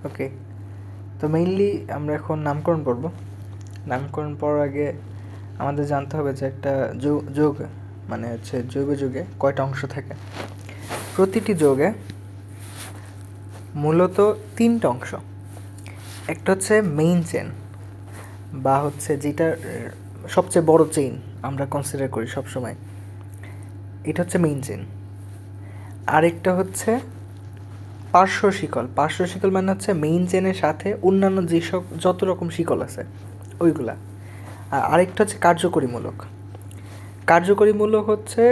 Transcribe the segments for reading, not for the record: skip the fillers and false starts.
ওকে, তো মেইনলি আমরা এখন নামকরণ করব। নামকরণ পড়ার আগে আমাদের জানতে হবে যে একটা যোগ মানে হচ্ছে জৈব যৌগে কয়টা অংশ থাকে। প্রতিটি যৌগে মূলত 3টা অংশ। একটা হচ্ছে মেইন চেন বা হচ্ছে যেটা সবচেয়ে বড় চেইন আমরা কনসিডার করি সবসময়, এটা হচ্ছে মেইন চেইন। আরেকটা হচ্ছে পার্শ্ব শিকল। পার্শ্ব শিকল মানে হচ্ছে মেইন চেনের সাথে অন্যান্য যেসব যত রকম শিকল আছে ওইগুলা। আর আরেকটা হচ্ছে কার্যকরীমূলক। কার্যকরীমূলক হচ্ছে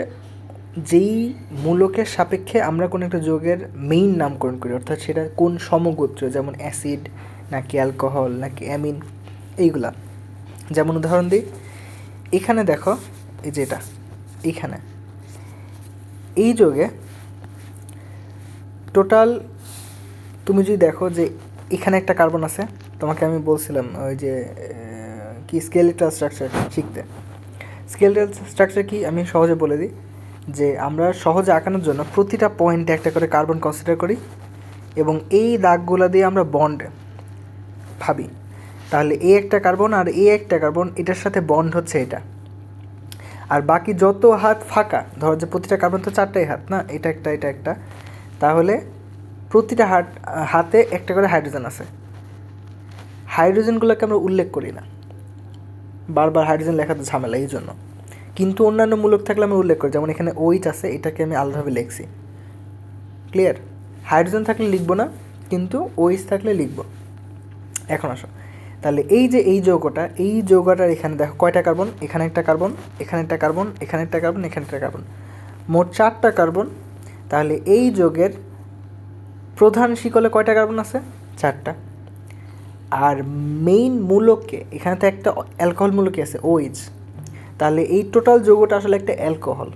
যেই মূলকের সাপেক্ষে আমরা কোনো একটা যৌগের মেইন নামকরণ করি, অর্থাৎ সেটা কোন সমগোত্রীয়, যেমন অ্যাসিড নাকি অ্যালকোহল নাকি অ্যামিন, এইগুলা। যেমন উদাহরণ দিই, এখানে দেখো এই যে এইখানে এই যৌগে টোটাল তুমি যদি দেখো যে এখানে একটা কার্বন আছে, তোমাকে আমি বলছিলাম ওই যে কি স্কেলেটাল স্ট্রাকচার শিখতে। স্কেলেটাল স্ট্রাকচার কি আমি সহজে বলে দিই, যে আমরা সহজে আঁকানোর জন্য প্রতিটা পয়েন্টে একটা করে কার্বন কনসিডার করি এবং এই দাগগুলো দিয়ে আমরা বন্ড ভাবি। তাহলে এ একটা কার্বন আর এ একটা কার্বন, এটার সাথে বন্ড হচ্ছে এটা। আর বাকি যত হাত ফাঁকা, ধরো যে প্রতিটা কার্বন তো 4টাই হাত না, এটা একটা এটা একটা, তাহলে প্রতিটা হাতে একটা করে হাইড্রোজেন আছে। হাইড্রোজেনগুলোকে আমরা উল্লেখ করি না, বারবার হাইড্রোজেন লেখাতে ঝামেলা এই জন্য। কিন্তু অন্যান্য মূলক থাকলে আমরা উল্লেখ করি, যেমন এখানে ওইচ আছে, এটাকে আমি আলাদাভাবে লিখছি। ক্লিয়ার? হাইড্রোজেন থাকলে লিখবো না, কিন্তু ওইচ থাকলে লিখবো। এখন আসো, তাহলে এই যে এই যৌগটার এখানে দেখো কয়টা কার্বন, এখানে একটা কার্বন, এখানে একটা কার্বন, এখানে একটা কার্বন, এখানে একটা কার্বন, মোট 4টা কার্বন। তাহলে এই যৌগের প্রধান শিকলে কয়টা কার্বন আছে? 4টা। আর মেইন মূলককে, এখানে তো একটা অ্যালকোহল মূলকই আছে ওইচ, তাহলে এই টোটাল যৌগটা আসলে একটা অ্যালকোহল,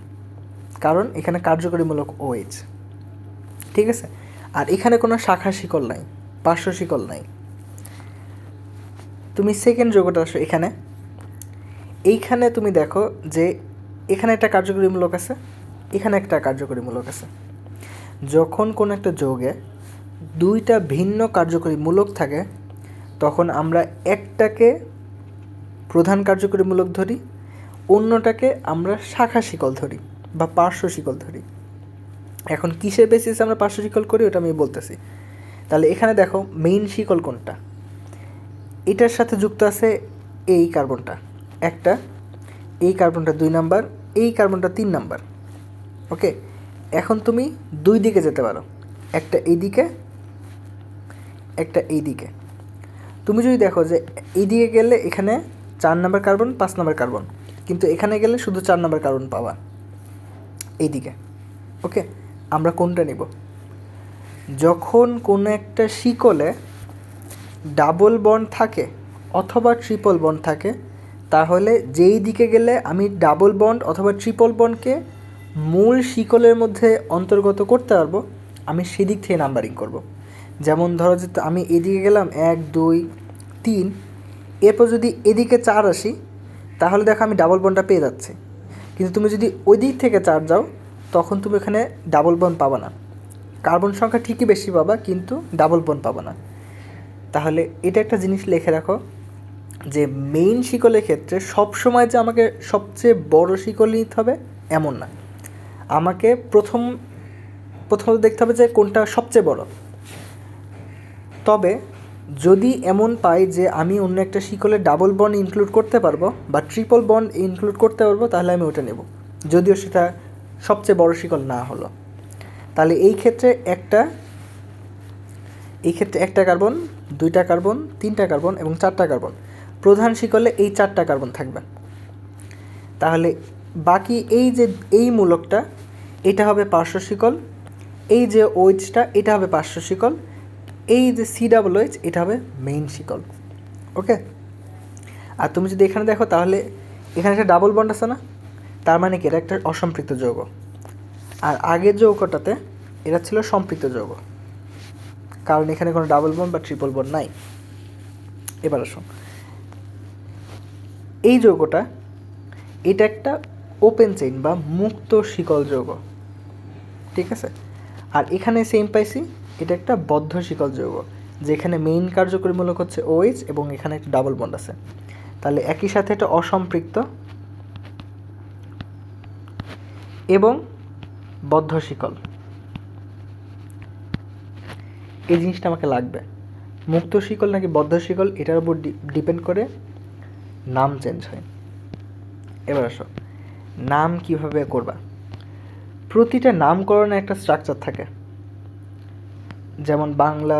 কারণ এখানে কার্যকরী মূলক ওএইচ। ঠিক আছে? আর এখানে কোনো শাখা শিকল নাই, পার্শ্ব শিকল নাই। তুমি সেকেন্ড যৌগটা আসো এখানে, এইখানে তুমি দেখো যে এখানে একটা কার্যকরী মূলক আছে, এখানে একটা কার্যকরী মূলক আছে। যখন কোনো একটা যৌগে 2টা ভিন্ন কার্যকরী মূলক থাকে, তখন আমরা একটাকে প্রধান কার্যকরী মূলক ধরি, অন্যটাকে আমরা শাখা শিকল ধরি বা পার্শ্ব শিকল ধরি। এখন কিসের বেসিসে আমরা পার্শ্ব শিকল করি ওটা আমি বলতেছি। তাহলে এখানে দেখো মেইন শিকল কোনটা, এটার সাথে যুক্ত আছে এই কার্বনটা একটা, এই কার্বনটা 2 নাম্বার, এই কার্বনটা 3 নাম্বার। ওকে, এখন তুমি 2 দিকে যেতে পারো, একটা এই দিকে, একটা এই দিকে। তুমি যদি দেখো যে এই দিকে গেলে এখানে 4 নাম্বার কার্বন, 5 নাম্বার কার্বন, কিন্তু এখানে গেলে শুধু 4 নাম্বার কার্বন পাবা এই দিকে। ওকে, আমরা কোনটা নিব? যখন কোনো একটা শিকলে ডাবল বন্ড থাকে অথবা ট্রিপল বন্ড থাকে, তাহলে যেই দিকে গেলে আমি ডাবল বন্ড অথবা ট্রিপল বন্ডকে মূল শিকলের মধ্যে অন্তর্গত করতে পারবো, আমি সেদিক থেকে নাম্বারিং করব। যেমন ধরো যে আমি এদিকে গেলাম 1 2 3, এরপর যদি এদিকে 4 আসি, তাহলে দেখো আমি ডাবল বন্ডটা পেয়ে যাচ্ছি। কিন্তু তুমি যদি ওই দিক থেকে 4 যাও, তখন তুমি এখানে ডাবল বন্ড পাবা না, কার্বন সংখ্যা ঠিকই বেশি পাবা কিন্তু ডাবল বন্ড পাবা না। তাহলে এটা একটা জিনিস লিখে রাখো যে মেইন শিকলের ক্ষেত্রে সবসময় যে আমাকে সবচেয়ে বড় শিকল নিতে হবে এমন না, আমাকে প্রথমত দেখতে হবে যে কোনটা সবচেয়ে বড়। তবে যদি এমন পাই যে আমি অন্য একটা শিকলে ডাবল বন্ড ইনক্লুড করতে পারবো বা ট্রিপল বন্ড ইনক্লুড করতে পারবো, তাহলে আমি ওটা নেব, যদিও সেটা সবচেয়ে বড় শিকল না হলো। তাহলে এই ক্ষেত্রে একটা কার্বন, 2টা কার্বন, 3টা কার্বন এবং 4টা কার্বন, প্রধান শিকলে এই 4টা কার্বন থাকবে। তাহলে বাকি এই যে এই মূলকটা, এটা হবে পার্শ্ব শিকল, এই যে ওইচটা এটা হবে পার্শ্ব শিকল, এই যে COOH এটা হবে মেইন শিকল। ওকে, আর তুমি যদি এখানে দেখো, তাহলে এখানে একটা ডাবল বন্ড আছে না, তার মানে কি এটা একটা অসম্পৃক্ত যৌগ। আর আগের যৌগটাতে এটা ছিল সম্পৃক্ত যৌগ, কারণ এখানে কোনো ডাবল বন্ড বা ট্রিপল বন্ড নাই। এবার আসো, এই যৌগটা এটা একটা ওপেন চেইন বা মুক্ত শিকল যৌগ। ঠিক আছে? আর এখানে সেম পাইছি, এটা একটা বদ্ধ শিকল যৌগ, যেখানে মেইন কার্যকরীমূলক হচ্ছে OH এবং এখানে একটা ডাবল বন্ড আছে, তাহলে একই সাথে এটা অসম্পৃক্ত এবং বদ্ধ শিকল। এই জিনিসটা আমাকে লাগবে। মুক্ত শিকল নাকি বদ্ধ শিকল এটার উপর ডিপেন্ড করে নাম চেঞ্জ হয়। এবার আসো, নাম কিভাবে করবা। প্রতিটা নামকরণে একটা স্ট্রাকচার থাকে। যেমন বাংলা,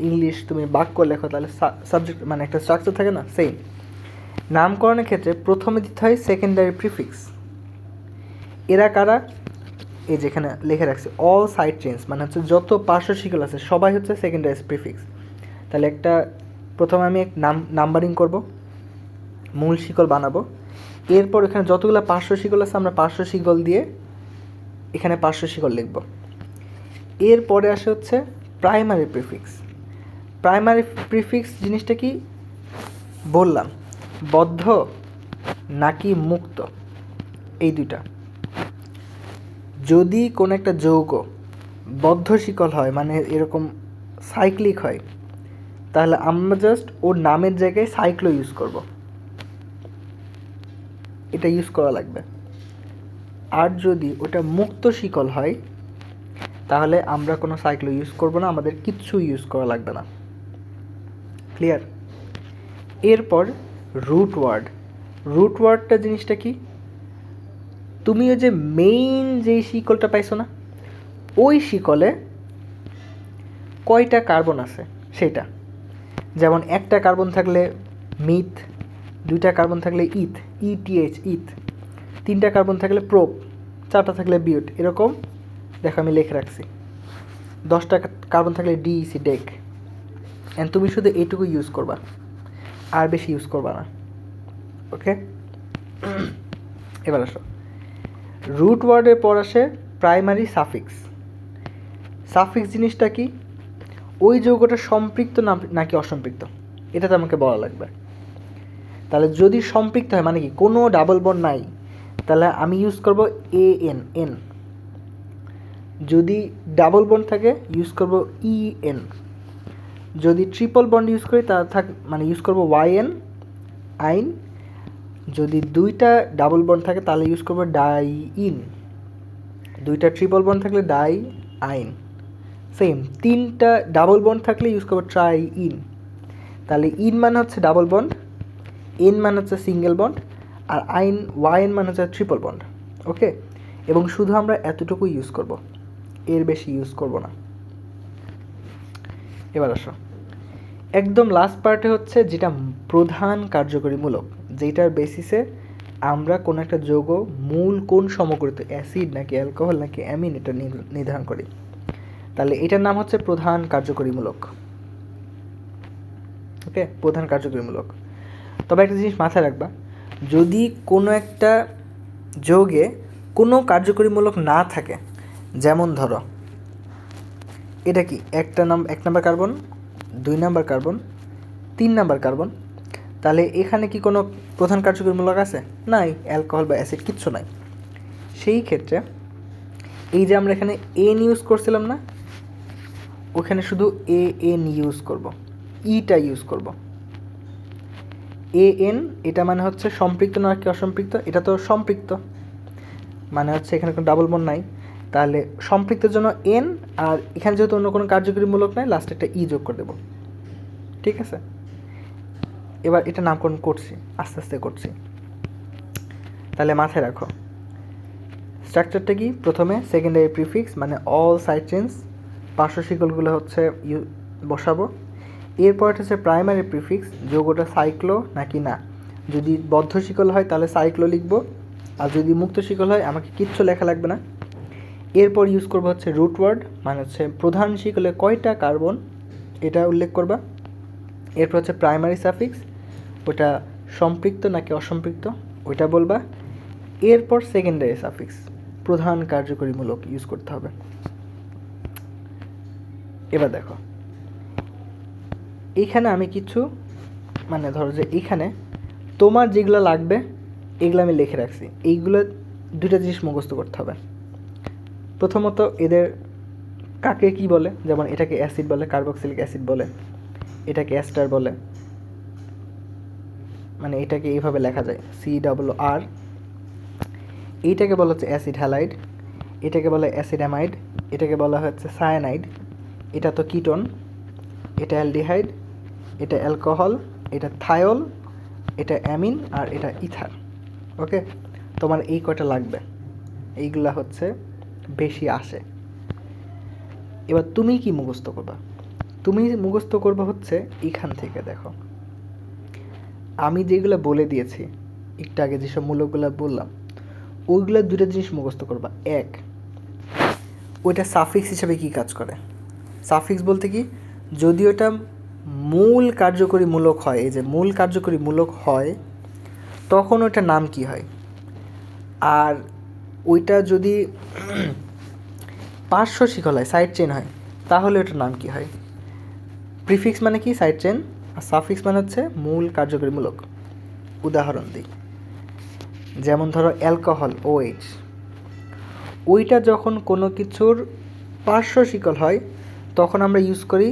ইংলিশ তুমি বাক্য লেখো, তাহলে সাবজেক্ট মানে একটা স্ট্রাকচার থাকে না, সেম নামকরণের ক্ষেত্রে প্রথমে দিতে হয় সেকেন্ডারি প্রিফিক্স। এরা কারা? এই যেখানে লিখে রাখছি অল সাইড চেঞ্জ, মানে হচ্ছে যত পার্শ্ব শিকল আছে সবাই হচ্ছে সেকেন্ডারি প্রিফিক্স। তাহলে একটা প্রথমে আমি এক নাম্বারিং করব, মূল শিকল বানাবো, এরপর এখানে যতগুলো পার্শ্ব শিকল আছে আমরা পার্শ্ব শিকল দিয়ে এখানে পার্শ্ব শিকল লিখব। এরপরে আসে হচ্ছে প্রাইমারি প্রিফিক্স। প্রাইমারি প্রিফিক্স জিনিসটা কি বললাম, বদ্ধ নাকি মুক্ত, এই দুইটা। যদি কোনো একটা যৌগ বদ্ধ শিকল হয়, মানে এরকম সাইক্লিক হয়, তাহলে আমরা জাস্ট ওর নামের জায়গায় সাইক্লো ইউজ করব, এটা ইউজ করা লাগবে। আর যদি ওটা মুক্ত শিকল হয় তাহলে আমরা কোনো সাইক্লো ইউজ করব না, আমাদের কিচ্ছু ইউজ করা লাগবে না। ক্লিয়ার? এরপর রুট ওয়ার্ড। রুট ওয়ার্ডটা জিনিসটা কি, তুমি ওই যে মেইন যেই শিকলটা পাইছো না, ওই শিকলে কয়টা কার্বন আছে সেটা। যেমন একটা কার্বন থাকলে মিথ, দুইটা কার্বন থাকলে ইথ, ETH ইথ, তিনটা কার্বন থাকলে প্রোপ, চারটা থাকলে বিউট, এরকম দেখো আমি লিখে রাখছি। 10টা কার্বন থাকলে DEC ডেক। অ্যান্ড তুমি শুধু এইটুকু ইউজ করবা, আর বেশি ইউজ করবা না। ওকে, এবার আসো, রুট ওয়ার্ডের পর আসে প্রাইমারি সাফিক্স। সাফিক্স জিনিসটা কি, ওই যৌগটা সম্পৃক্ত নাকি অসম্পৃক্ত এটা তো আমাকে বলা লাগবে। তাহলে যদি সম্পৃক্ত হয় মানে কি কোনো ডাবল বন্ড নাই, তাহলে আমি ইউজ করব AN। যদি ডাবল বন্ড থাকে ইউজ করব EN। যদি ট্রিপল বন্ড ইউজ করি তা মানে ইউজ করব YN আইন। যদি দুইটা ডাবল বন্ড থাকে তাহলে ইউজ করব ডাইইন। দুইটা ট্রিপল বন্ড থাকলে ডাই আইন। সেম তিনটা ডাবল বন্ড থাকলে ইউজ করব ট্রাইইন। তাহলে ইন মানে হচ্ছে ডাবল বন্ড, এন মানে হচ্ছে সিঙ্গেল বন্ড, আর YN মানে হচ্ছে ট্রিপল বন্ড। ওকে, এবং শুধু আমরা এতটুকু ইউজ করব, এর বেশি ইউজ করব না। এবার আসো, একদম লাস্ট পার্টে হচ্ছে যেটা প্রধান কার্যকরীমূলক, যেটার বেসিসে আমরা কোনো একটা যৌগ মূল কোন সমকরিত, অ্যাসিড নাকি অ্যালকোহল নাকি অ্যামিন, এটা নির্ধারণ করি। তাহলে এটার নাম হচ্ছে প্রধান কার্যকরীমূলক। ওকে, প্রধান কার্যকরীমূলক। তবে একটা জিনিস মাথায় রাখবা, যদি কোনো একটা যৌগে কোনো কার্যকরীমূলক না থাকে, যেমন ধরো এটা কি এক number carbon, 2 number carbon, 3 number carbon, তাহলে এখানে কি কোনো প্রধান কার্যকরীমূলক আছে? নাই, অ্যালকোহল বা অ্যাসিড কিচ্ছু নাই। সেই ক্ষেত্রে এই যে আমরা এখানে এন ইউজ করছিলাম না, ওখানে শুধু AN ইউজ করব, ইটা ইউজ করব। AN এটা মানে হচ্ছে সম্পৃক্ত না কি অসম্পৃক্ত, এটা তো সম্পৃক্ত, মানে হচ্ছে এখানে কোনো ডাবল বন্ড নাই, তাহলে সম্পৃক্তের জন্য N, আর এখানে যেহেতু অন্য কোনো কার্যকরীমূলক নাই লাস্টে একটা ই যোগ করে দেবো। ঠিক আছে, এবার এটা নামকরণ করছি, আস্তে আস্তে করছি। তাহলে মাথায় রাখো স্ট্রাকচারটা কি, প্রথমে সেকেন্ডারি প্রিফিক্স মানে অল সাইড চেঞ্জ, পার্শ্ব শিকলগুলো হচ্ছে বসাবো। এরপর হচ্ছে প্রাইমারি প্রিফিক্স, যৌগটা সাইক্লো নাকি না। যদি বদ্ধ শিকল হয় তাহলে সাইক্লো লিখব, আর যদি মুক্ত শিকল হয় আমাকে কিচ্ছু লেখা লাগবে না। এরপর ইউজ করবো হচ্ছে রুট ওয়ার্ড, মানে হচ্ছে প্রধান শিকলে কয়টা কার্বন এটা উল্লেখ করবা। এরপর হচ্ছে প্রাইমারি সাফিক্স, ওটা সম্পৃক্ত নাকি অসম্পৃক্ত ওইটা বলবা। এরপর সেকেন্ডারি সাফিক্স, প্রধান কার্যকরীমূলক ইউজ করতে হবে। এবার দেখো এইখানে আমি কিছু মানে ধরো যে এইখানে তোমার যেগুলো লাগবে এগুলো আমি লিখে রাখছি। এইগুলো দুটো জিনিস মুখস্থ করতে হবে। প্রথমত এদের কাকে কি বলে, যেমন এটাকে অ্যাসিড বলে, কার্বক্সিলিক অ্যাসিড বলে, এটাকে অ্যাস্টার বলে, মানে এটাকে এইভাবে লেখা যায় CR। এইটাকে বলা হচ্ছে অ্যাসিড হ্যালাইড, এটাকে বলে অ্যাসিড অ্যামাইড, এটাকে বলা হচ্ছে সায়ানাইড, এটা তো কিটোন, এটা অ্যালডিহাইড, এটা অ্যালকোহল, এটা থায়োল, এটা অ্যামিন, আর এটা ইথার। ওকে, তোমার এই কয়টা লাগবে, এইগুলা হচ্ছে বেশি আসে। এবার তুমি কি মুখস্থ করবা? তুমি মুখস্থ করবা হচ্ছে এখান থেকে। দেখো আমি যেগুলো বলে দিয়েছি একটু আগে, যেসব মূলকগুলো বললাম, ওইগুলো দুটো জিনিস মুখস্থ করবা। এক, ওইটা সাফিক্স হিসাবে কি কাজ করে। সাফিক্স বলতে কি, যদি ওটা মূল কার্যকরী মূলক হয়, এই যে মূল কার্যকরী মূলক হয়, তখন ওইটার নাম কি হয়। আর ওইটা যদি পার্শ্ব শিকল হয়, সাইড চেন হয়, তাহলে ওটার নাম কি হয়। প্রিফিক্স মানে কি, সাইড চেন, আর সাফিক্স মানে হচ্ছে মূল কার্যকরী মূলক। উদাহরণ দিই, যেমন ধরো অ্যালকোহল OH, ওইটা যখন কোনো কিছুর পার্শ্ব শিকল হয় তখন আমরা ইউজ করি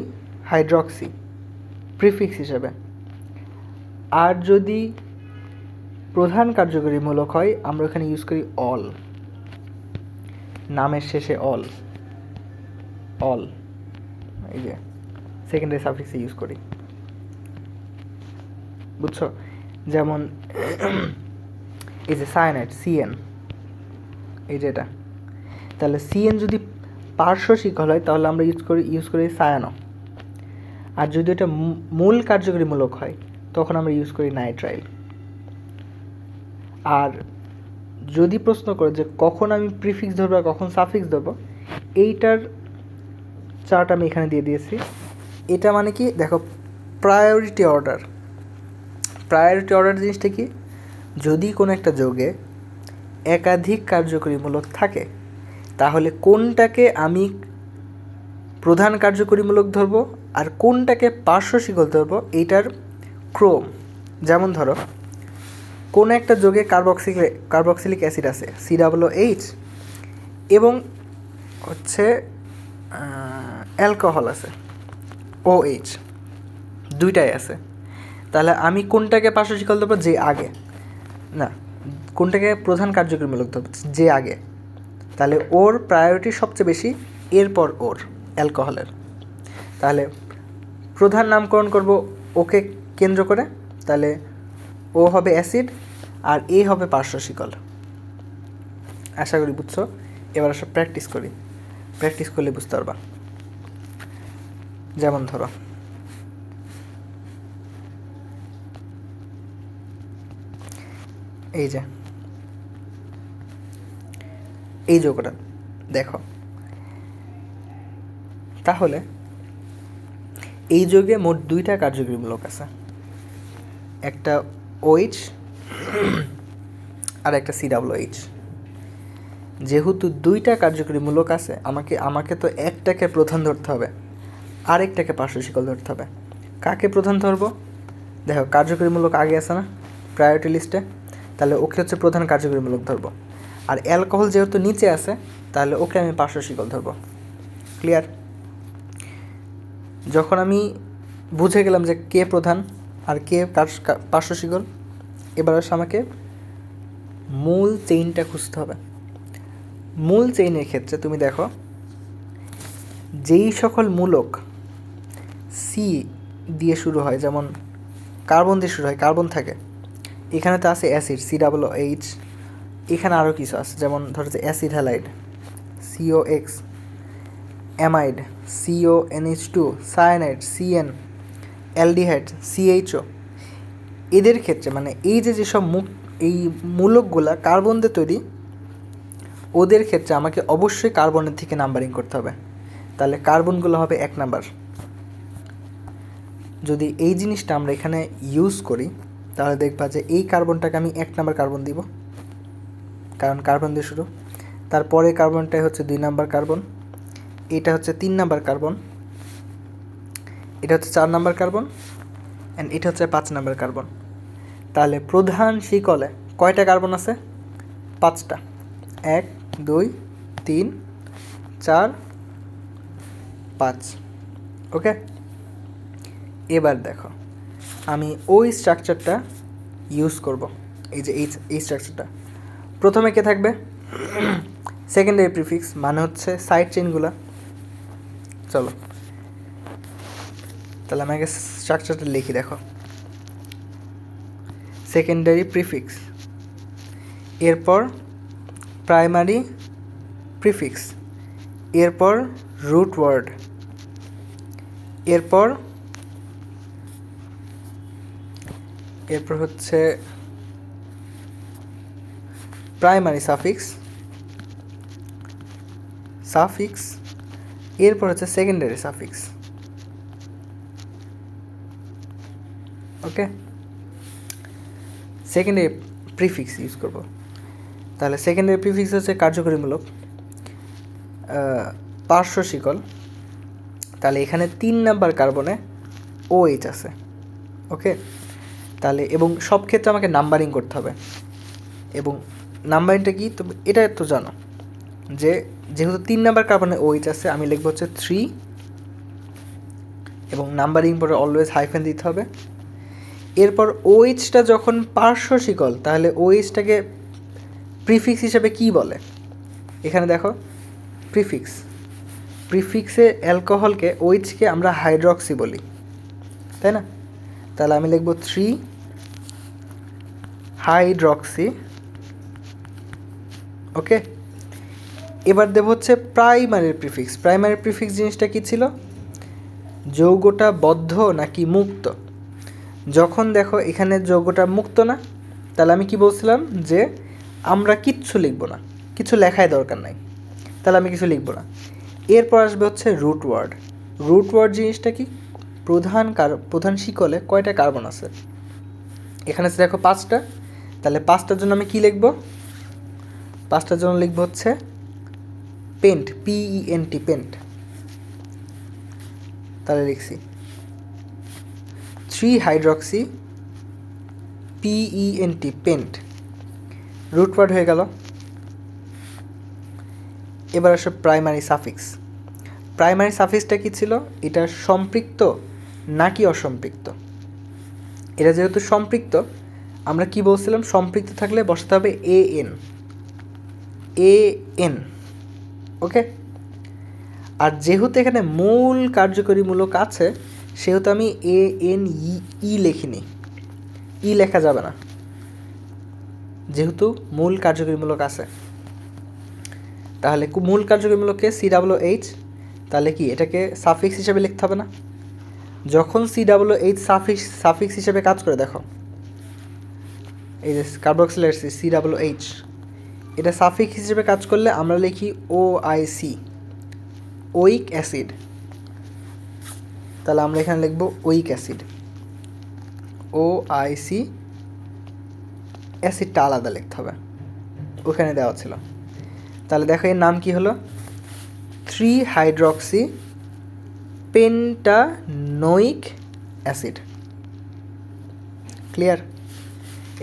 হাইড্রক্সি প্রিফিক্স হিসেবে। আর যদি প্রধান কার্যকরী মূলক হয় আমরা ওখানে ইউজ করি অল, নামের শেষে অল, অল, এই যে সেকেন্ডারি সাফিক্সে ইউজ করি, বুঝছো। যেমন এই যে সায়ানাইড CN, এই যে এটা, তাহলে CN যদি পার্শ্ব শিকল হয় তাহলে আমরা ইউজ করি সায়ানো। আর যদি এটা মূল কার্যকরী মূলক হয় তখন আমরা ইউজ করি নাইট্রাইল। আর যদি প্রশ্ন করে যে কখন আমি প্রিফিক্স ধরবো আর কখন সাফিক্স ধরবো, এইটার চার্ট আমি এখানে দিয়ে দিয়েছি। এটা মানে কি, দেখো প্রায়োরিটি অর্ডার। প্রায়োরিটি অর্ডার জিনিসটা কি, যদি কোনো একটা যৌগে একাধিক কার্যকরী মূলক থাকে তাহলে কোনটাকে আমি প্রধান কার্যকরীমূলক ধরবো আর কোনটাকে পার্শ্ব শিকল ধরবো, এইটার ক্রম। যেমন ধরো কোনো একটা যোগে কার্বক্সিলিক অ্যাসিড আছে COOH, এবং হচ্ছে অ্যালকোহল আছে OH, দুইটাই আছে। তাহলে আমি কোনটাকে পার্শ্ব শিকল ধরবো, যে আগে, না কোনটাকে প্রধান কার্যকরীমূলক ধরবো, যে আগে। তাহলে ওর প্রায়োরিটি সবচেয়ে বেশি, এরপর ওর অ্যালকোহলের। তাহলে প্রধান নামকরণ করব ওকে কেন্দ্র করে, তাহলে ও হবে অ্যাসিড আর এ হবে পার্শ্ব শিকল। আশা করি বুঝছো। এবার সব প্র্যাকটিস করি, প্র্যাকটিস করলে বুঝতে পারবা। যেমন ধরো এই যে এই যৌগটা দেখো, তাহলে এই যৌগে মোট দুইটা কার্যকরী মূলক আছে, একটা OH আর একটা COOH। যেহেতু দুইটা কার্যকরী মূলক আছে, আমাকে তো একটাকে প্রধান ধরতে হবে, আরেকটাকে পার্শ্ব শিকল ধরতে হবে। কাকে প্রধান ধরবো, দেখো কার্যকরী মূলক আগে আছে না প্রায়োরিটি লিস্টে, তাহলে ওকে হচ্ছে প্রধান কার্যকরী মূলক ধরবো। আর অ্যালকোহল যেহেতু নিচে আছে তাহলে ওকে আমি পার্শ্ব শিকল ধরবো। ক্লিয়ার? যখন আমি বুঝে গেলাম যে কে প্রধান আর কে পার্শ্ব শিকল, এবার হচ্ছে আমাকে মূল চেইনটা খুঁজতে হবে। মূল চেইনের ক্ষেত্রে তুমি দেখো, যেই সকল মূলক C দিয়ে শুরু হয়, যেমন কার্বন দিয়ে শুরু হয়, কার্বন থাকে, এখানে তো আছে অ্যাসিড COOH, এখানে আরও কিছু আছে, যেমন ধরো যে acid halide COX, amide CONH2, cyanide CN, aldehyde CHO। এদের ক্ষেত্রে মানে এই যেসব এই মূলকগুলা কার্বন দিয়ে তৈরি, ওদের ক্ষেত্রে আমাকে অবশ্যই কার্বনের থেকে নাম্বারিং করতে হবে। তাহলে কার্বনগুলো হবে 1 নাম্বার। যদি এই জিনিসটা আমরা এখানে ইউজ করি তাহলে দেখবা যে এই কার্বনটাকে আমি 1 নাম্বার কার্বন দিব, কারণ কার্বন দিয়ে শুরু। তারপরে কার্বনটাই হচ্ছে 2 নাম্বার কার্বন, এটা হচ্ছে 3 নাম্বার কার্বন, এটা হচ্ছে 4 নাম্বার কার্বন, অ্যান্ড এটা হচ্ছে 5 নাম্বার কার্বন। তাহলে প্রধান শিকলে কয়টা কার্বন আছে? 5টা। 1 2 3 4 5। ওকে, এবার দেখো আমি ওই স্ট্রাকচারটা ইউজ করব। এই যে এই স্ট্রাকচারটা প্রথমে কে থাকবে? সেকেন্ডারি প্রিফিক্স, মানে হচ্ছে সাইড চেইনগুলো। চলো তাহলে আমাকে স্ট্রাকচারটা লিখি। দেখো, সেকেন্ডারি প্রিফিক্স, এরপর প্রাইমারি প্রিফিক্স, এরপর রুট ওয়ার্ড, এরপর হচ্ছে প্রাইমারি সাফিক্স, এরপর হচ্ছে সেকেন্ডারি সাফিক্স। ওকে, সেকেন্ডারি প্রিফিক্স ইউজ করব। তাহলে সেকেন্ডারি প্রিফিক্স হচ্ছে কার্যকরীমূলক পার্শ্ব শিকল। তাহলে এখানে 3 নাম্বার কার্বনে OH আছে। ওকে, তাহলে এবং সব ক্ষেত্রে আমাকে নাম্বারিং করতে হবে। এবং নাম্বারিংটা কি, তো এটা তো জানো যে যেহেতু 3 নাম্বার কার্বনে OH আছে, আমি লিখবো হচ্ছে 3, এবং নাম্বারিং পরে অলওয়েজ হাইফেন দিতে হবে। এরপর OHটা যখন পার্শ্ব শিকল, তাহলে OHটাকে প্রিফিক্স হিসেবে কি বলে? এখানে দেখো প্রিফিক্সে অ্যালকোহলকে, OHকে আমরা হাইড্রক্সি বলি, তাই না? তাহলে আমি লিখব 3 হাইড্রক্সি। ওকে, এবার দেব হচ্ছে প্রাইমারি প্রিফিক্স জিনিসটা কি ছিল? যৌগটা বদ্ধ নাকি মুক্ত। যখন দেখো এখানে যৌগটা মুক্ত না, তাহলে আমি কি বলছিলাম যে আমরা কিচ্ছু লিখব না, কিছু লেখাই দরকার নাই, তাহলে আমি কিছু লিখব না। এরপর আসবে হচ্ছে রুট ওয়ার্ড জিনিসটা কি? প্রধান শিকলে কয়টা কার্বন আছে? এখানে দেখো 5টা। তাহলে 5টার জন্য আমি কি লিখব? 5টার জন্য লিখব হচ্ছে পেন্ট, PENT, পেন্ট। তাহলে লিখছি 3 hydroxy PENT, pent. Root word হয়ে গেল। এবার আসো প্রাইমারি সাফিক্সটা কি ছিল? এটা সম্পৃক্ত নাকি অসম্পৃক্ত? এটা যেহেতু সম্পৃক্ত, আমরা কি বলছিলাম? সম্পৃক্ত থাকলে বসাতে হবে AN। ওকে, আর যেহেতু এখানে মূল কার্যকরীমূলক আছে, সেহেতু আমি ANE লিখিনি, লেখা যাবে না যেহেতু মূল কার্যকরীমূলক আছে। তাহলে মূল কার্যকরীমূলককে COOH, তাহলে কি এটাকে সাফিক্স হিসেবে লিখতে হবে না? যখন COOH সাফিক্স হিসেবে কাজ করে, দেখো এই যে কার্বক্সিলের COOH, এটা সাফিক্স হিসেবে কাজ করলে আমরা লিখি OIC, ওইক অ্যাসিড। তাহলে আমরা এখানে লিখব ওইক অ্যাসিড, OIC, অ্যাসিডটা আলাদা লিখতে হবে, ওখানে দেওয়া ছিল। তাহলে দেখো এর নাম কি হলো? 3 হাইড্রক্সি পেন্টানোইক অ্যাসিড। ক্লিয়ার?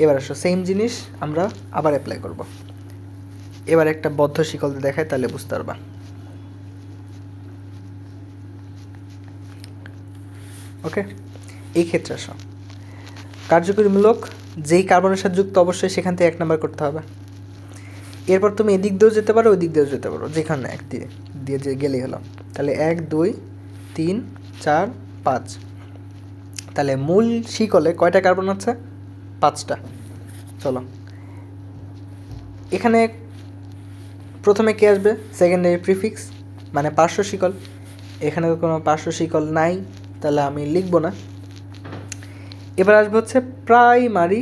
এবার আসো সেম জিনিস আমরা আবার অ্যাপ্লাই করব। এবার একটা বদ্ধ শিকল দিয়ে দেখায়, তাহলে বুঝতে পারবা। ওকে, এই ক্ষেত্রে আসো কার্যকরীমূলক যেই কার্বনের সাথে যুক্ত, অবশ্যই সেখান থেকে 1 নাম্বার করতে হবে। এরপর তুমি এদিক দিয়েও যেতে পারো, ওই দিক দিয়েও যেতে পারো, যেখানে এক দিয়ে যে গেলেই হলো। তাহলে 1 2 3 4 5। তাহলে মূল শিকলে কয়টা কার্বন আছে? 5টা। চলো, এখানে প্রথমে কে আসবে? সেকেন্ডারি প্রিফিক্স, মানে পার্শ্ব শিকল। এখানে কোনো পার্শ্ব শিকল নাই, তাহলে আমি লিখব না। এবার আসবে হচ্ছে প্রাইমারি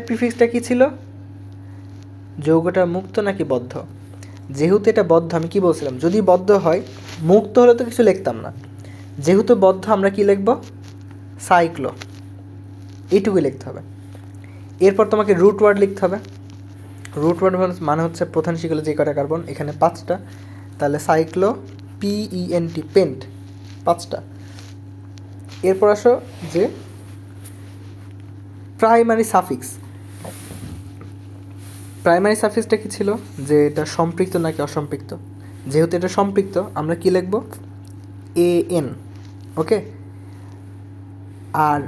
প্রিফিক্সটা কি ছিল? যৌগটা মুক্ত নাকি বদ্ধ। যেহেতু এটা বদ্ধ, আমি কি বলছিলাম? যদি বদ্ধ হয়, মুক্ত হলে তো কিছু লিখতাম না। যেহেতু বদ্ধ, আমরা কি লিখব? সাইক্লো, এইটুকুই লিখতে হবে। এরপর তোমাকে রুট ওয়ার্ড লিখতে হবে। রুট ওয়ার্ড মানে হচ্ছে প্রধান শিকলে যে কটা কার্বন, এখানে 5টা, তাহলে সাইক্লো PENT, পেন্ট, 5টা। এরপর আসো যে প্রাইমারি সাফিক্সটা কি ছিল? যে এটা সম্পৃক্ত নাকি অসম্পৃক্ত। যেহেতু এটা সম্পৃক্ত আমরা কি লিখব, AN। ওকে, আর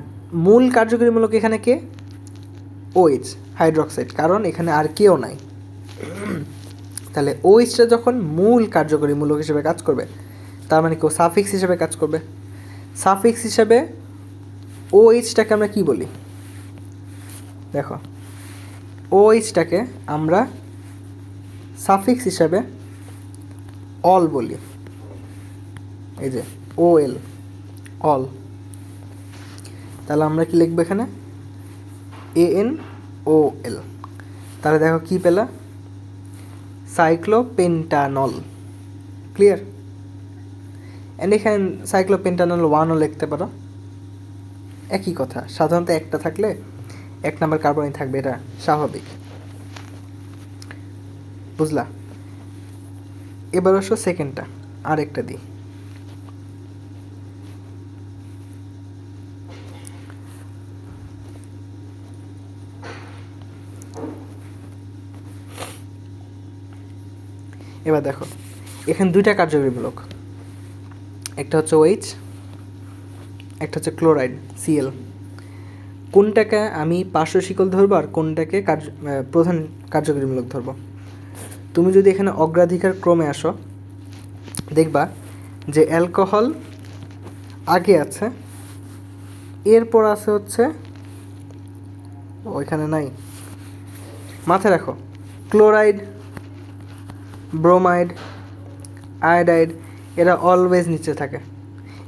মূল কার্যকরী মূলক এখানে কে, OH হাইড্রোক্সাইড, কারণ এখানে আর কেউ নাই। তাহলে OHটা যখন মূল কার্যকরী মূলক হিসেবে কাজ করবে, তার মানে কেউ সাফিক্স হিসেবে কাজ করবে। সাফিক্স হিসেবে OHটাকে আমরা কি বলি, দেখো OHটাকে আমরা সাফিক্স হিসাবে অল বলি, এই যে OL, অল। তাহলে আমরা কি লিখবো এখানে, ANOL। তাহলে দেখো কি পেলা, সাইক্লোপেন্টানল। ক্লিয়ার? অ্যান্ড এখানে সাইক্লোপেন্টানল 1ও লিখতে পারো, একই কথা। সাধারণত একটা থাকলে 1 নাম্বার কার্বনই থাকবে, এটা স্বাভাবিক। বুঝলা? এবার আসো সেকেন্ডটা, আরেকটা দিই। এবার দেখো এখানে দুইটা কার্যকরী মূলক, একটা হচ্ছে OH, একটা হচ্ছে ক্লোরাইড Cl। কোনটাকে আমি পার্শ্ব শিকল ধরবো আর কোনটাকে প্রধান কার্যকরীমূলক ধরবো? তুমি যদি এখানে অগ্রাধিকার ক্রমে আসো, দেখবা যে অ্যালকোহল আগে আছে, এরপর আছে হচ্ছে, ওইখানে নাই, মাথায় রাখো, ক্লোরাইড, ব্রোমাইড, আয়োডাইড, এরা অলওয়েজ নিচে থাকে,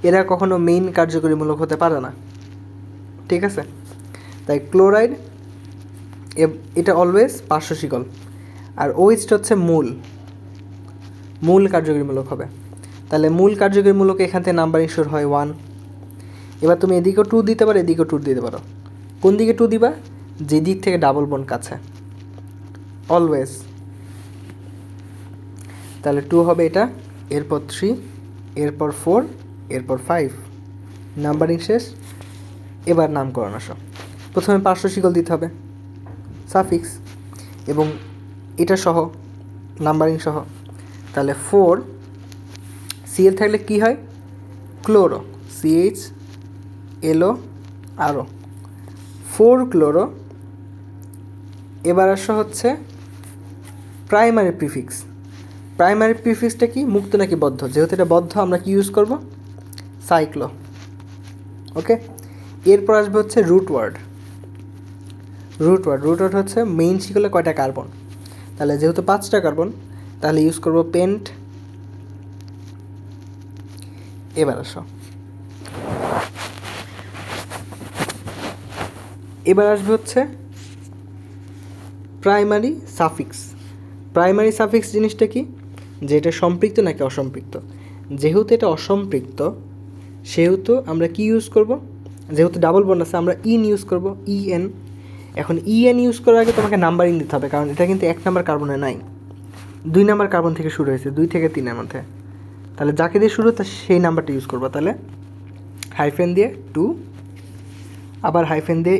এরা কখনো মেইন কার্যকরীমূলক হতে পারে না। ঠিক আছে? তাই ক্লোরাইড এটা অলওয়েজ পার্শ্ব শিকল, আর OHটা হচ্ছে মূল কার্যকরীমূলক হবে। তাহলে মূল কার্যকরীমূলক এখান থেকে নাম্বারিং শুরু হয় 1। এবার তুমি এদিকেও 2 দিতে পারো, এদিকেও 2 দিতে পারো। কোন দিকে 2 দিবা? যে দিক থেকে ডাবল বন্ড কাছে, অলওয়েজ। তাহলে 2 হবে এটা, এরপর 3, এরপর 4, এরপর 5, নাম্বারিং শেষ। এবার নামকরণ আসো। প্রথমে পার্শ্ব শিকল দিতে হবে, সাফিক্স, এবং এটা সহ নাম্বারিং সহ। তাহলে 4 Cl থাকলে কি হয়, ক্লোরো, CHLO আরও 4 ক্লোরো। এবার আসো হচ্ছে প্রাইমারি প্রিফিক্স। প্রাইমারি প্রিফিক্সটা কি, মুক্ত নাকি বদ্ধ? যেহেতু এটা বদ্ধ আমরা কি ইউজ করব, সাইক্লো। ওকে, এরপর আসবে হচ্ছে রুট ওয়ার্ড হচ্ছে মেইন শিকলে কয়টা কার্বন, তাহলে যেহেতু 5টা কার্বন, তাহলে ইউজ করব পেন্ট। এবার আসো, এবার আসবে হচ্ছে প্রাইমারি সাফিক্স। প্রাইমারি সাফিক্স জিনিসটা কি, যে এটা সম্পৃক্ত নাকি অসম্পৃক্ত। যেহেতু এটা অসম্পৃক্ত, সেহেতু আমরা কি ইউজ করব, যেহেতু ডাবল বন্ড আছে আমরা ইন ইউজ করব, EN। এখন EN ইউজ করার আগে তোমাকে নাম্বারিং দিতে হবে, কারণ এটা কিন্তু 1 নাম্বার কার্বনে নাই, 2 নাম্বার কার্বন থেকে শুরু হয়েছে, 2 থেকে 3-এর মধ্যে। তাহলে যাকে দিয়ে শুরু তা সেই নাম্বারটা ইউজ করবো। তাহলে হাইফেন দিয়ে 2, আবার হাইফেন দিয়ে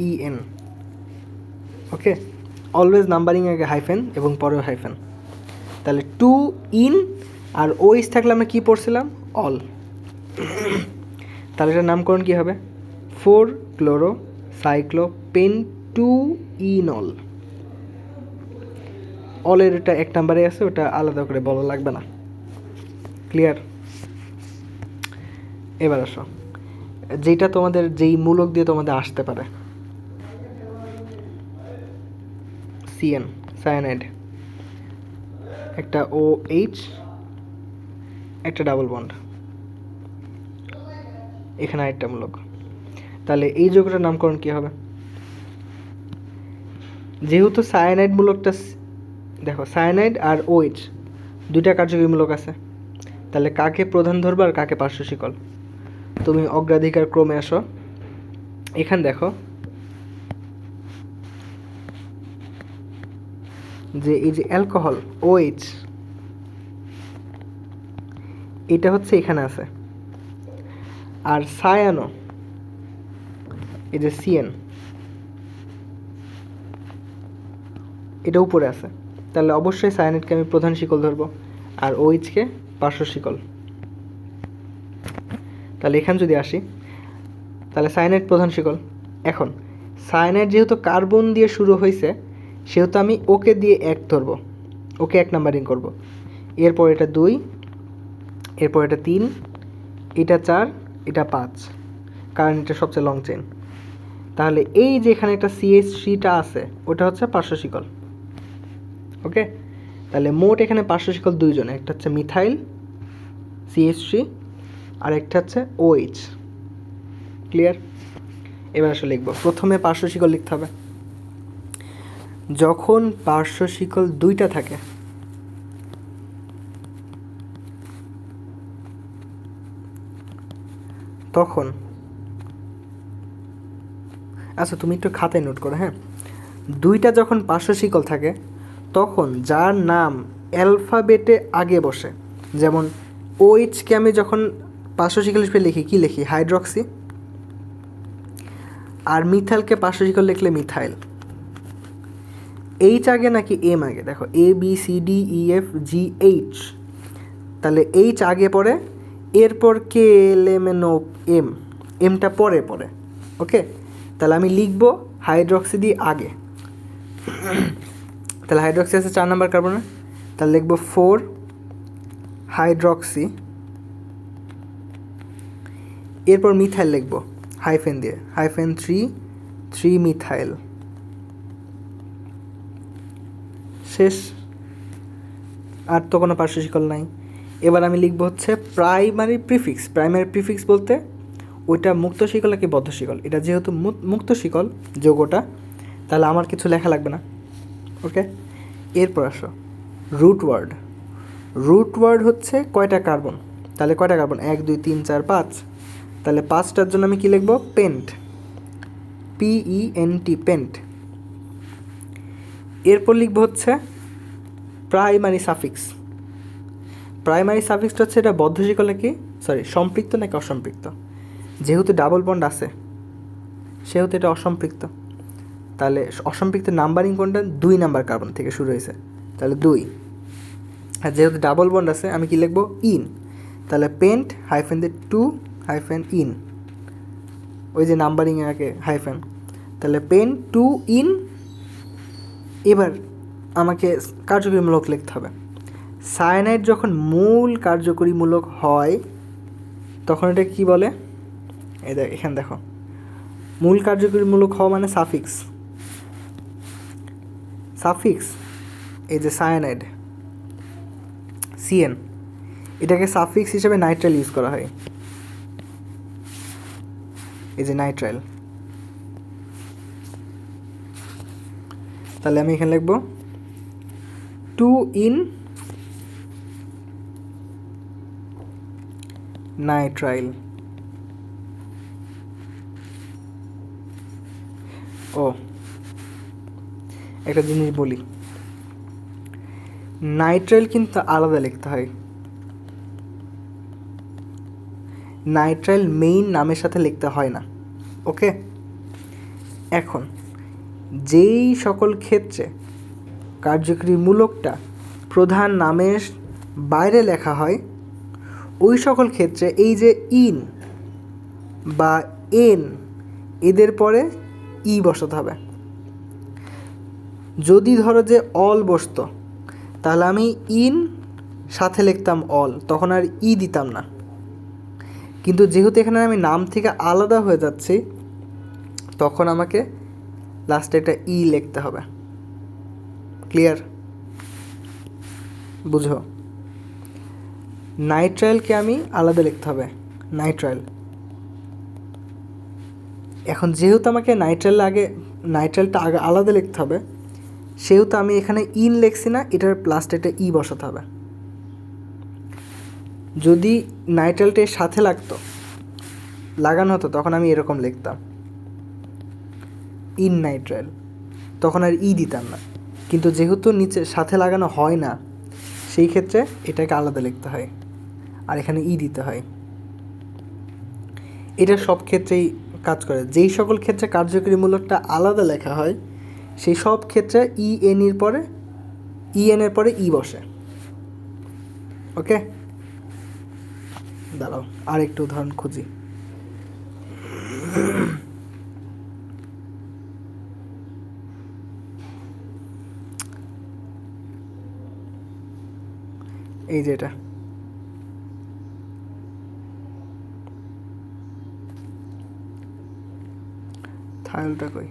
EN। ওকে, অলওয়েজ নাম্বারিং আগে হাইফেন এবং পরেও হাইফেন। তাহলে 2 ইন, আর OH থাকলে আমরা কী পড়ছিলাম, অল। তাহলে এটার নামকরণ কী হবে, 4 ক্লোরো সাইক্লোপেন্টুইনল। অলের এটা 1 নাম্বারে আছে, ওটা আলাদা করে বলা লাগবে না। ক্লিয়ার? এবার আসো, যেটা তোমাদের যেই মূলক দিয়ে তোমাদের আসতে পারে, CN সায়ানাইড, একটা OH, একটা ডাবল বন্ড, এখানে আরেকটা মূলক। তাহলে এই যৌগটার নামকরণ কী হবে? যেহেতু সায়ানাইড মূলকটা, দেখো সায়ানাইড আর OH দুইটা কার্যকরী মূলক আছে, তাহলে কাকে প্রধান ধরবে আর কাকে পার্শ্ব শিকল? তুমি অগ্রাধিকার ক্রমে আসো, এখানে দেখো যে এই যে অ্যালকোহল OH, এটা হচ্ছে এখানে আছে, আর সায়ানো এই যে CN এটা উপরে আছে। তাহলে অবশ্যই সায়ানাইডকে আমি প্রধান শিকল ধরবো, আর OH-কে পার্শ্ব শিকল। তাহলে এখানে যদি আসি, তাহলে সায়ানাইড প্রধান শিকল। এখন সায়ানাইড যেহেতু কার্বন দিয়ে শুরু হয়েছে, সেহেতু আমি ওকে দিয়ে 1 ধরব, ওকে 1 নাম্বারিং করব। এরপর এটা 2, এরপর এটা 3, এটা 4, এটা 5, কারণ এটা সবচেয়ে লং চেইন। তাহলে এই যে এখানে একটা CH3টা আছে, ওটা হচ্ছে পার্শ্ব শিকল। ওকে, তাহলে মোট এখানে পার্শ্ব শিকল 2 জন, একটা হচ্ছে মিথাইল CH3 আর একটা হচ্ছে OH। ক্লিয়ার? এবার আসলে লিখব। প্রথমে পার্শ্ব শিকল লিখতে হবে। যখন পার্শ্ব শিকল 2টা থাকে, তখন, আচ্ছা তুমি একটু খাতায় নোট করো, হ্যাঁ। 2টা যখন পার্শ্ব শিকল থাকে, তখন যার নাম অ্যালফাবেটে আগে বসে, যেমন OH-কে আমি যখন পার্শ্ব শিকল হিসেবে লিখি, কি লিখি? হাইড্রক্সি। আর মিথাইলকে পার্শ্ব শিকল লিখলে মিথাইল। H আগে নাকি M আগে? দেখো ABCDEFGH, তাহলে H আগে পড়ে, এরপর KLMNOM, এমটা পরে পড়ে। ওকে, তাহলে আমি লিখব হাইড্রক্সি দিয়ে আগে। তাহলে হাইড্রক্সি আছে 4 নাম্বার কার্বনে, তাহলে লিখব 4 হাইড্রক্সি। এরপর মিথাইল লিখব হাইফেন দিয়ে, -3 মিথাইল। শেষ, আর তো কোনো পার্শ্ব শিকল নাই। এবার আমি লিখব হচ্ছে প্রাইমারি প্রিফিক্স। প্রাইমারি প্রিফিক্স বলতে ওইটা মুক্ত শিকল নাকি বদ্ধ শিকল। এটা যেহেতু মুক্ত শিকল যৌগটা, তাহলে আমার কিছু লেখা লাগবে না। ওকে, এরপর আসো রুট ওয়ার্ড। রুট ওয়ার্ড হচ্ছে কয়টা কার্বন, তাহলে কয়টা কার্বন? 1 2 3 4 5। তাহলে 5টার জন্য আমি কি লিখব? Pent, PENT, pent. এরপর লিখব হচ্ছে প্রাইমারি সাফিক্স। প্রাইমারি সাফিক্সটা হচ্ছে এটা বদ্ধ শিকল নাকি, সম্পৃক্ত নাকি অসম্পৃক্ত। যেহেতু ডাবল বন্ড আছে, সেহেতু এটা অসম্পৃক্ত। তাহলে অসম্পৃক্ত নাম্বারিং কোনটা? 2 নাম্বার কার্বন থেকে শুরু হয়েছে, তাহলে 2। আর যেহেতু ডাবল বন্ড আছে, আমি কি লিখব? ইন। তাহলে পেন্ট হাইফেন দিয়ে 2 হাইফেন ইন, ওই যে নাম্বারিং এর আগে হাইফেন। তাহলে পেন 2 ইন। এবার আমাকে কার্যকরীমূলক লিখতে হবে। সায়ানাইড যখন মূল কার্যকরীমূলক হয়, তখন এটা কি বলে? এখানে দেখো, মূল কার্যকরীমূলক হওয়া মানে সাফিক্স। সাফিক্স, এই যে সায়ানাইড CN, এটাকে সাফিক্স হিসেবে নাইট্রাইল ইউজ করা হয়। এই যে নাইট্রাইল। তাহলে আমি এখানে লিখব 2 ইন নাইট্রাইল। ও, একটা জিনিস বলি, নাইট্রাইল কিন্তু আলাদা লিখতে হয়। নাইট্রাইল মেইন নামের সাথে লিখতে হয় না। ওকে, এখন যেই সকল ক্ষেত্রে কার্যকরীমূলকটা প্রধান নামের বাইরে লেখা হয়, ওই সকল ক্ষেত্রে এই যে ইন বা এন, এদের পরে ই বসাতে হবে। যদি ধরো যে অল বসতো, তাহলে আমি ইন সাথে লিখতাম অল, তখন আর ই দিতাম না। কিন্তু যেহেতু এখানে আমি নাম থেকে আলাদা হয়ে যাচ্ছি, তখন আমাকে লাস্টে একটা ই লিখতে হবে। ক্লিয়ার? বুঝো, নাইট্রাইলকে আমি আলাদা লিখতে হবে, নাইট্রাইল। এখন যেহেতু আমাকে নাইট্রাইলটা আগে আলাদা লিখতে হবে, সেহেতু আমি এখানে ইন লিখছি না, এটার লাস্টে একটা ই বসাতে হবে। যদি নাইট্রাইলটা এর সাথে লাগানো হতো, তখন আমি এরকম লিখতাম ইন নাইট্রাইল, তখন আর ই দিতাম না। কিন্তু যেহেতু নিচে সাথে লাগানো হয় না, সেই ক্ষেত্রে এটাকে আলাদা লিখতে হয়, আর এখানে ই দিতে হয়। এটা সব ক্ষেত্রেই কাজ করে। যেই সকল ক্ষেত্রে কার্যকরীমূলকটা আলাদা লেখা হয়, সেই সব ক্ষেত্রে ইএন এর পরে ই বসে। ওকে, দাঁড়াও আর একটু উদাহরণ খুঁজি। এই যে এটা থাইলটা কই,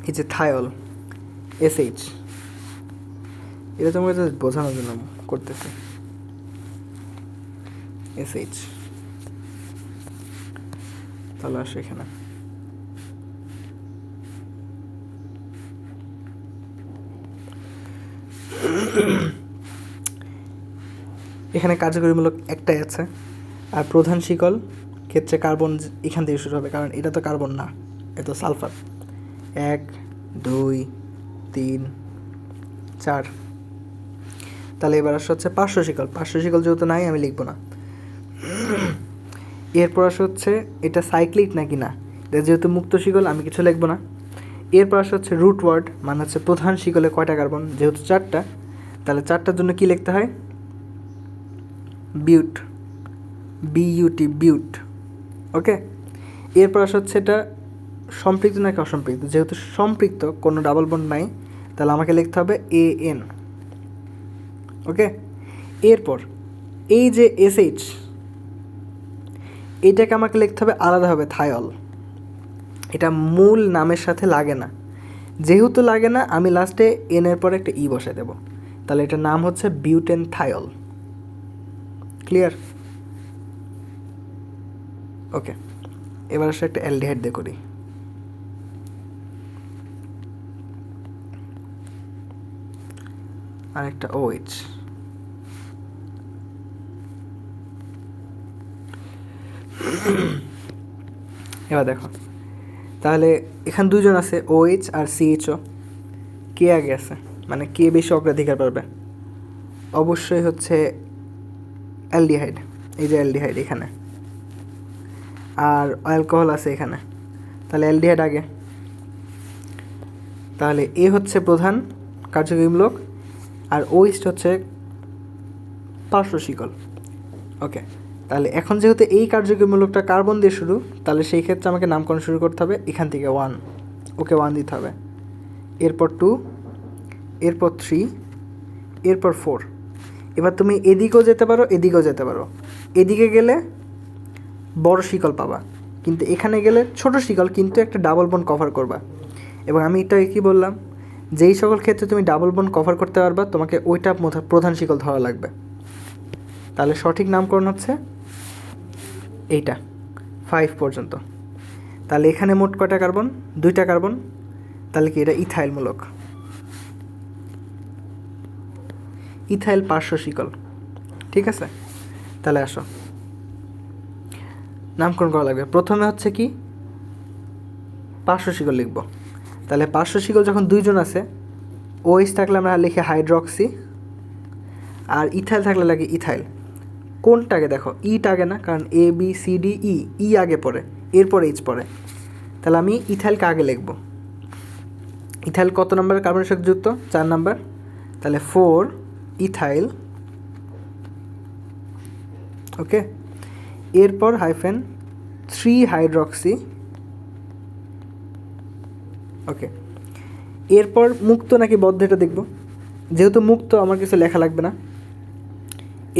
এই যে থায়ল SH, এটা তোমাকে জাস্ট বোঝানোর জন্য করতেছে। SH, তাহলে আসো এখানে এখানে কার্যকরীমূলক একটাই আছে, আর প্রধান শিকল ক্ষেত্রে কার্বন এখান থেকে শুরু হবে, কারণ এটা তো কার্বন না, এটা তো সালফার। 1 2 3 4, তাহলে এবার আসা হচ্ছে পার্শ্ব শিকল। পার্শ্ব শিকল যেহেতু নাই আমি লিখবো না। এরপর আসা হচ্ছে এটা সাইক্লিক নাকি না, এটা যেহেতু মুক্ত শিকল আমি কিছু লিখবো না। এরপর আসা হচ্ছে রুট ওয়ার্ড, মানে হচ্ছে প্রধান শিকলে কয়টা কার্বন, যেহেতু 4টা, তাহলে 4টার জন্য কি লিখতে হয়, বিউট, BUT, বিউট। ওকে, এরপর আসা হচ্ছে এটা সম্পৃক্ত নাকি অসম্পৃক্ত, যেহেতু সম্পৃক্ত, কোনো ডাবল বন্ড নাই, তাহলে আমাকে লিখতে হবে AN। ওকে, এরপর এই যে SH, এটাকে আমাকে লিখতে হবে আলাদাভাবে থায়ল, এটা মূল নামের সাথে লাগে না, যেহেতু লাগে না আমি লাস্টে N এর পরে একটা E বসাই দেবো, তাহলে এটার নাম হচ্ছে বিউটেন থায়ল। ক্লিয়ার? ওকে, এবার আসলে একটা অ্যালডিহাইড দিয়ে করি। আর একটা OH, এবার দেখো তাহলে এখানে দুজন আছে OH আর CHO, কে আগে আছে, মানে কে বেশি অগ্রাধিকার পাবে, অবশ্যই হচ্ছে অ্যালডিহাইড। এই যে অ্যালডিহাইড এখানে, আর অ্যালকোহল আছে এখানে, তাহলে অ্যালডিহাইড আগে। তাহলে এ হচ্ছে প্রধান কার্যকরীমূলক, আর OH হচ্ছে পার্শ্ব শিকল। ওকে, তাহলে এখন যেহেতু এই কার্যকরীমূলকটা কার্বন দিয়ে শুরু, তাহলে সেই ক্ষেত্রে আমাকে নামকরণ শুরু করতে হবে এখান থেকে 1, ওকে 1 দিতে হবে, এরপর 2, এরপর 3, এরপর 4। এবার তুমি এদিকেও যেতে পারো, এদিকেও যেতে পারো, এদিকে গেলে বড় শিকল পাবা, কিন্তু এখানে গেলে ছোট শিকল, কিন্তু একটা ডাবল বন্ড কভার করবা। এবং আমি এটা কি বললাম, যেই সকল ক্ষেত্রে তুমি ডাবল বন্ড কভার করতে পারবা তোমাকে ওইটা প্রধান শিকল ধরা লাগবে। তাহলে সঠিক নামকরণ হচ্ছে এইটা 5 পর্যন্ত। তাহলে এখানে মোট কয়টা কার্বন, 2টা কার্বন, তাহলে কি এটা ইথাইলমূলক, ইথাইল পার্শ্ব শিকল। ঠিক আছে, তাহলে আসো নামকরণ করা লাগবে। প্রথমে হচ্ছে কি পার্শ্ব শিকল লিখব, তাহলে পার্শ্ব শিকল যখন 2জন আছে, OH থাকলে আমরা লিখি হাইড্রক্সি, আর ইথাইল থাকলে লাগে ইথাইল। কোনটাকে দেখো, ইটা আগে না, কারণ ABCDE, ই আগে পড়ে, এরপর H পড়ে, তাহলে আমি ইথাইলকে আগে লিখব। ইথাইল কত নম্বরের কার্বনের সাথে যুক্ত, 4 নম্বর, তাহলে 4 ইথাইল। ওকে, এরপর হাইফেন 3 হাইড্রক্সি। ওকে, এরপর মুক্ত নাকি বদ্ধ এটা দেখব, যেহেতু মুক্ত আমার কিছু লেখা লাগবে না।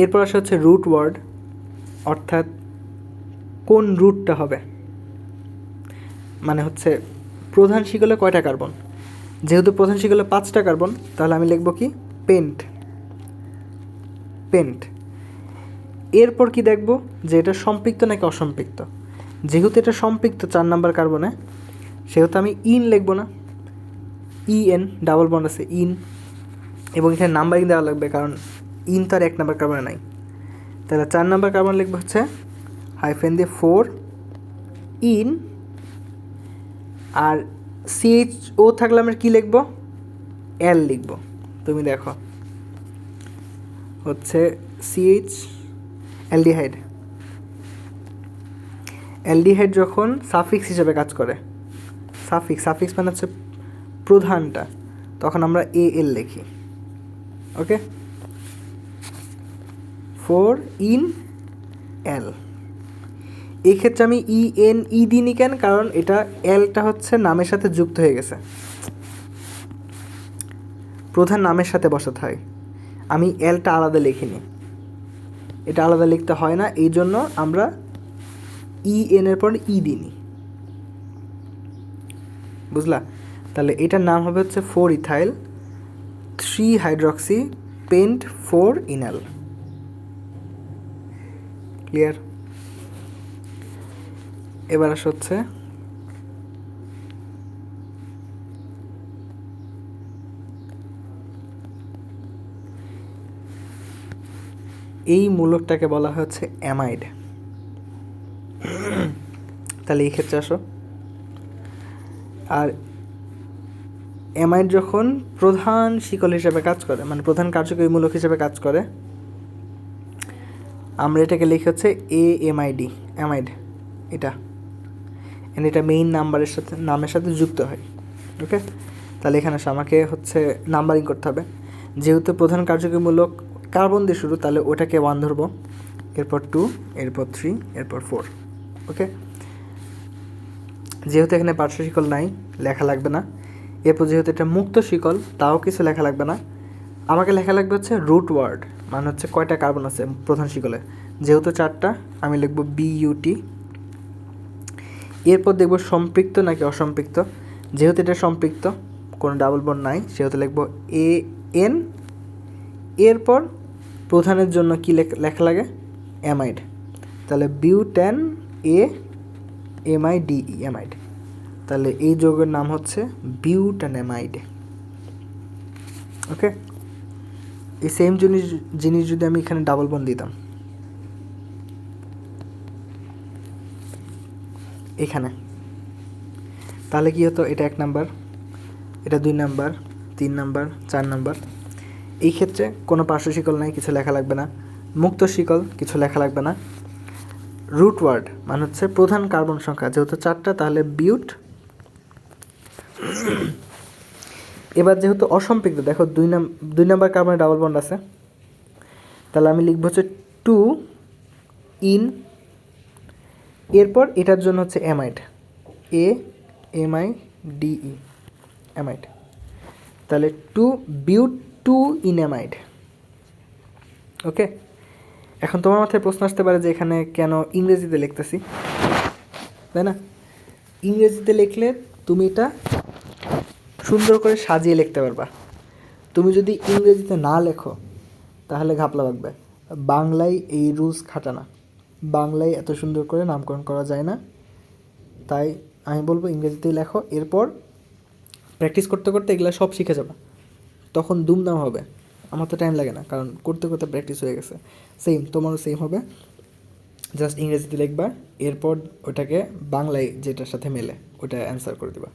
এরপর আসা হচ্ছে রুট ওয়ার্ড, অর্থাৎ কোন রুটটা হবে, মানে হচ্ছে প্রধান শিকলে কয়টা কার্বন, যেহেতু প্রধান শিকলে 5টা কার্বন, তাহলে আমি লিখব কি পেন্ট, পেন্ট। এরপর কি দেখব যে এটা সম্পৃক্ত নাকি অসম্পৃক্ত, যেহেতু এটা সম্পৃক্ত 4 নম্বর কার্বনে, সেহেতু আমি ইন লিখব না, EN ডাবল বন্ড আছে ইন, এবং এখানে নাম্বারিং দেওয়া লাগবে, কারণ ইন তো আর 1 নম্বর কার্বনে নাই। তাহলে 4 নম্বর কার্বন লিখবো হচ্ছে হাইফেন দিয়ে 4 ইন, আর CHO থাকলে আমরা কী লিখব, L লিখব। তুমি দেখো হচ্ছে CH অ্যালডিহাইড, অ্যালডিহাইড যখন সাফিক্স হিসেবে কাজ করে, সাফিক্স মানে হচ্ছে প্রধানটা, তখন আমরা এল লিখি। ওকে, 4 ইন এল। এই ক্ষেত্রে আমি ই দিইনি কেন, কারণ এটা এলটা হচ্ছে নামের সাথে যুক্ত হয়ে গেছে, প্রধান নামের সাথে বসাতে হয়। আমি এলটা আলাদা লিখিনি, এটা আলাদা লিখতে হয় না, এই জন্য আমরা এর পর দিইনি। বুঝলা? তাহলে এটার নাম হবে হচ্ছে 4 ইথাইল 3 হাইড্রক্সি পেন্ট 4 ইনাল। ক্লিয়ার? এবার আসা হচ্ছে এই মূলকটাকে বলা হচ্ছে অ্যামাইড। তাহলে এই ক্ষেত্রে আসো, আর অ্যামাইড যখন প্রধান শিকল হিসেবে কাজ করে, মানে প্রধান কার্যকরী মূলক হিসেবে কাজ করে, আমরা এটাকে লিখি হচ্ছে AMID, অ্যামাইড। এটা মেইন নামের সাথে যুক্ত হয়। ওকে, তাহলে এখানে আমাকে হচ্ছে নাম্বারিং করতে হবে। যেহেতু প্রধান কার্যকরী মূলক কার্বন দিয়ে শুরু, তাহলে ওটাকে 1 ধরবো, এরপর 2, এরপর 3, এরপর 4। ওকে, যেহেতু এখানে পার্শ্ব শিকল নাই, লেখা লাগবে না। এরপর যেহেতু এটা মুক্ত শিকল, তাও কিছু লেখা লাগবে না। আমাকে লেখা লাগবে হচ্ছে রুট ওয়ার্ড, মানে হচ্ছে কয়টা কার্বন আছে প্রধান শিকলে। যেহেতু 4টা, আমি লিখব BUT। এরপর দেখব সম্পৃক্ত নাকি অসম্পৃক্ত। যেহেতু এটা সম্পৃক্ত, কোনো ডাবল বন্ড নাই, সেহেতু লিখব AN। এরপর প্রধানের জন্য কি লেখা লাগে? অ্যামাইড। তাহলে বিউটেন AMIDE, অ্যামাইড। তাহলে এই যৌগের নাম হচ্ছে বিউটানামাইড। ওকে, এই সেম জিনিস যদি আমি এখানে ডাবল বন্ড দিতাম এখানে, তাহলে কি হতো? এটা 1 নাম্বার, এটা 2 নাম্বার, 3 নাম্বার, 4 নাম্বার। এই ক্ষেত্রে কোনো পার্শ্ব শিকল নাই, কিছু লেখা লাগবে না। মুক্ত শিকল, কিছু লেখা লাগবে না। রুট ওয়ার্ড মানে হচ্ছে প্রধান কার্বন সংখ্যা, যেহেতু 4টা, তাহলে বিউট। এবার যেহেতু অসম্পৃক্ত, দেখো 2 নাম্বার কার্বনে ডাবল বন্ড আছে, তাহলে আমি লিখব হচ্ছে 2 ইন। এরপর এটার জন্য হচ্ছে অ্যামাইড, AMIDE, অ্যামাইড। তাহলে 2 বিউট 2 ইন অ্যামাইড। ওকে, এখন তোমার মাথায় প্রশ্ন আসতে পারে যে এখানে কেন ইংরেজিতে লিখতেছি, তাই না? ইংরেজিতে লিখলে তুমি এটা সুন্দর করে সাজিয়ে লিখতে পারবা। তুমি যদি ইংরেজিতে না লেখো তাহলে ঘাপলা লাগবে। বাংলায় এই রুলস খাটা না, বাংলায় এত সুন্দর করে নামকরণ করা যায় না। তাই আমি বলবো ইংরেজিতেই লেখো। এরপর প্র্যাকটিস করতে করতে এগুলো সব শিখে যাবে, তখন দুমদাম হবে। আমার তো টাইম লাগে না, কারণ করতে করতে প্র্যাকটিস হয়ে গেছে। সেম তোমারও সেম হবে, জাস্ট ইংরেজিতে লিখবা, এরপর ওটাকে বাংলায় যেটার সাথে মেলে ওটা অ্যান্সার করে দিবা।